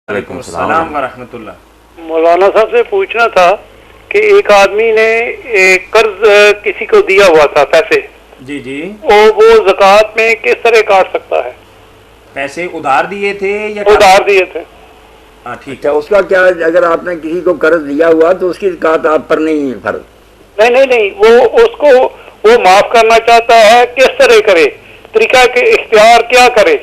وعلیکم السلام ورحمۃ اللہ۔ مولانا صاحب سے پوچھنا تھا کہ ایک آدمی نے قرض کسی کو دیا ہوا تھا پیسے، جی جی، وہ زکوٰۃ میں کس طرح کاٹ سکتا ہے؟ پیسے ادھار دیے تھے یا ادھار دیے تھے؟ ہاں ٹھیک اچھا، اس کا کیا اگر آپ نے کسی کو قرض دیا ہوا تو اس کی زکوٰۃ آپ پر نہیں فرض؟ نہیں، وہ اس کو وہ معاف کرنا چاہتا ہے، کس طرح کرے؟ طریقہ کے اختیار کیا کرے؟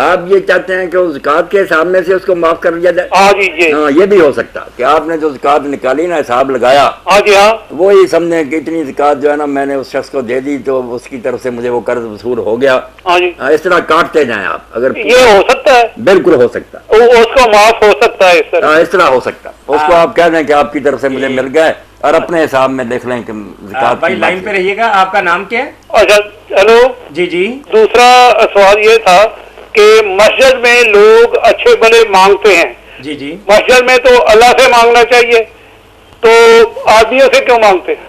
آپ یہ چاہتے ہیں کہ اس زکوٰۃ کے حساب میں سے اس کو معاف کر دیا جائے؟ ہاں جی جی، ہاں، یہ بھی ہو سکتا کہ آپ نے جو زکوٰۃ نکالی نا، حساب لگایا، ہاں جی ہاں، وہی سمجھیں کہ اتنی زکوٰۃ جو ہے نا میں نے اس شخص کو دے دی تو اس کی طرف سے مجھے وہ قرض وصول ہو گیا، ہاں جی، اس طرح کاٹتے جائیں آپ۔ اگر یہ ہو سکتا ہے، بالکل ہو سکتا، اس کو معاف ہو سکتا ہے اس طرح؟ ہاں، اس طرح ہو سکتا۔ اس کو آپ کہہ دیں کہ آپ کی طرف سے مجھے مل گئے اور اپنے حساب میں لکھ لیں کہ زکوٰۃ بھائی لائن پہ رہیے گا۔ آپ کا نام کیا ہے؟ اچھا ہلو جی جی، دوسرا سوال یہ تھا کہ مسجد میں لوگ اچھے بھلے مانگتے ہیں، جی جی، مسجد میں تو اللہ سے مانگنا چاہیے، تو آدمیوں سے کیوں مانگتے ہیں؟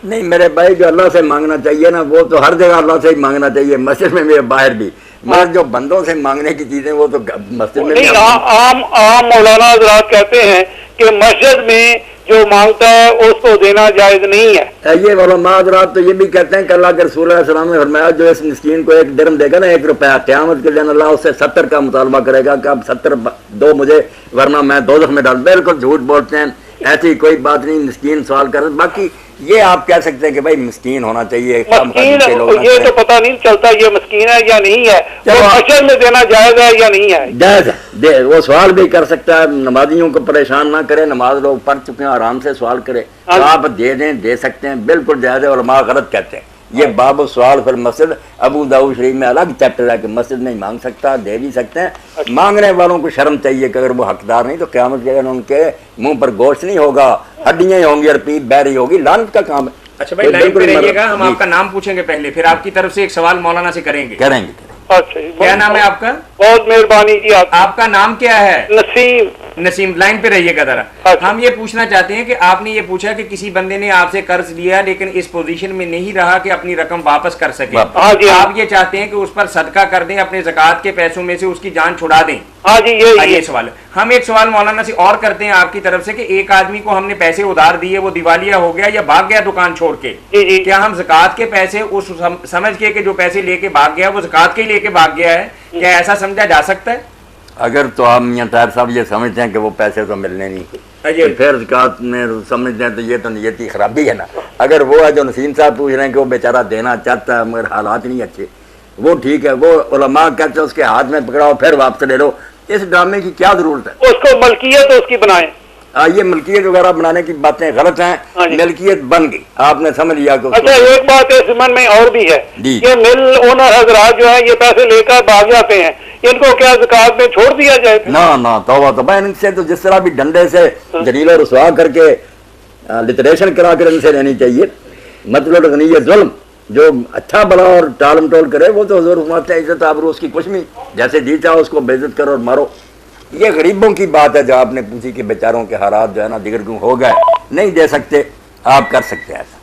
نہیں میرے بھائی، جو اللہ سے مانگنا چاہیے نا وہ تو ہر جگہ اللہ سے ہی مانگنا چاہیے، مسجد میں بھی باہر بھی، مگر جو بندوں سے مانگنے کی چیزیں وہ تو مسجد میں بھی نہیں، عام مولانا حضرات کہتے ہیں کہ مسجد میں جو مانگتا ہے اس کو دینا جائز نہیں ہے۔ یہ علماء حضرات تو یہ بھی کہتے ہیں کہ اللہ کے رسول علیہ السلام نے فرمایا جو اس مسکین کو 1 درہم دے گا نا، 1 روپیہ، قیامت کے دن اللہ اس سے 70 کا مطالبہ کرے گا کہ اب 70 دو مجھے ورنہ میں دوزخ میں ڈال۔ بالکل جھوٹ بولتے ہیں، ایسی کوئی بات نہیں، مسکین سوال کر۔ باقی یہ آپ کہہ سکتے ہیں کہ بھائی مسکین ہونا چاہیے، مسکین یہ تو پتہ نہیں چلتا یہ مسکین ہے یا نہیں ہے، وہ مسجد میں دینا جائز ہے یا نہیں ہے؟ جائز ہے، وہ سوال بھی کر سکتا ہے، نمازیوں کو پریشان نہ کرے، نماز لوگ پڑھ چکے ہیں، آرام سے سوال کرے، تو آپ دے دیں، دے سکتے ہیں، بالکل جائز ہے۔ علماء غلط کہتے ہیں، یہ باب السوال فی المسجد ابو داؤد شریف میں الگ چیپٹر ہے کہ مسجد میں مانگ سکتا، دے بھی سکتے ہیں۔ مانگنے والوں کو شرم چاہیے کہ اگر وہ حقدار نہیں تو قیامت کے دن ان کے منہ پر گوشت نہیں ہوگا، ہڈیاں ہوں گی اور پیپ بہ رہی ہوگی، لعنت کا کام ہے۔ اچھا بھائی لائن پہ رہیے گا، ہم آپ کا نام پوچھیں گے پہلے، پھر آپ کی طرف سے ایک سوال مولانا سے کریں گے۔ کریں گے۔ اچھا جی، کیا نام ہے آپ کا؟ بہت مہربانی جی۔ آپ کا نام کیا ہے؟ نسیم۔ نسیم، لائن پہ رہیے گا ذرا۔ ہم یہ پوچھنا چاہتے ہیں کہ آپ نے یہ پوچھا کہ کسی بندے نے آپ سے قرض لیا لیکن اس پوزیشن میں نہیں رہا کہ اپنی رقم واپس کر سکے، آپ یہ چاہتے ہیں کہ اس پر صدقہ کر دیں، اپنے زکوٰۃ کے پیسوں میں سے اس کی جان چھڑا دیں؟ ہاں جی، یہ سوال ہے۔ ہم ایک سوال مولانا سے اور کرتے ہیں آپ کی طرف سے کہ ایک آدمی کو ہم نے پیسے ادھار دیے، وہ دیوالیہ ہو گیا یا بھاگ گیا دکان چھوڑ کے، کیا ہم زکوٰۃ کے پیسے اس سمجھ کے کہ جو پیسے لے کے بھاگ گیا وہ زکوٰۃ کے لے کے بھاگ گیا ہے، کیا ایسا سمجھا جا سکتا ہے؟ اگر تو آپ میاں طاہر صاحب یہ سمجھتے ہیں کہ وہ پیسے تو ملنے نہیں، پھر زکوٰۃ میں سمجھتے ہیں تو یہ تو نیتی خرابی ہے نا۔ اگر وہ ہے جو نسیم صاحب پوچھ رہے ہیں کہ وہ بیچارہ دینا چاہتا ہے مگر حالات نہیں اچھے، وہ ٹھیک ہے، وہ علماء کہتے ہیں اس کے ہاتھ میں پکڑاؤ پھر واپس لے لو، اس ڈرامے کی کیا ضرورت ہے؟ اس کو ملکیت اس کی بنائیں۔ یہ ملکیت وغیرہ بنانے کی باتیں غلط ہیں، ملکیت بن گئی، آپ نے سمجھ لیا کہ اچھا ایک بات اس ضمن میں اور بھی ہے، یہ مل اونر حضرات جو ہیں یہ پیسے لے کر بھاگ جاتے ہیں، ان کو کیا زکوٰۃ میں چھوڑ دیا جائے؟ نہ توبہ توبہ، ان سے تو جس طرح بھی ڈنڈے سے جلیل و رسوا کر کے لٹریشن کرا کر ان سے لینی چاہیے۔ مطلب غنی ظلم، جو اچھا بڑا اور ٹال مٹول کرے وہ تو حضور فرماتے ہیں عزت آبرو اس کی کچھ نہیں، جیسے جی چاہو اس کو بے عزت کرو اور مارو۔ یہ غریبوں کی بات ہے جو آپ نے پوچھی کہ بیچاروں کے حالات جو ہے نا دیگر ہو گئے، نہیں دے سکتے، آپ کر سکتے ہیں ایسا۔